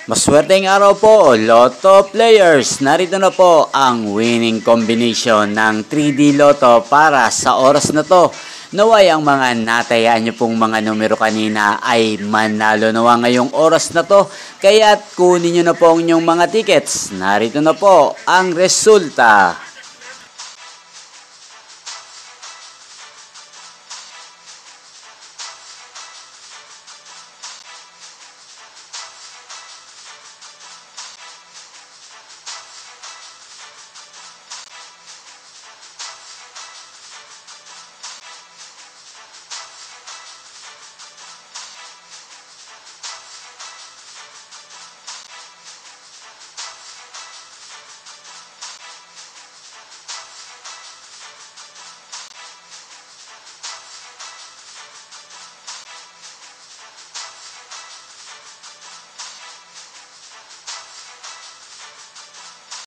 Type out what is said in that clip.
Maswerteng araw po, Lotto players! Narito na po ang winning combination ng 3D Lotto para sa oras na to. Naway ang mga natayaan nyo pong mga numero kanina ay manalo nawa ngayong oras na to. Kaya't kunin nyo na po ang inyong mga tickets. Narito na po ang resulta.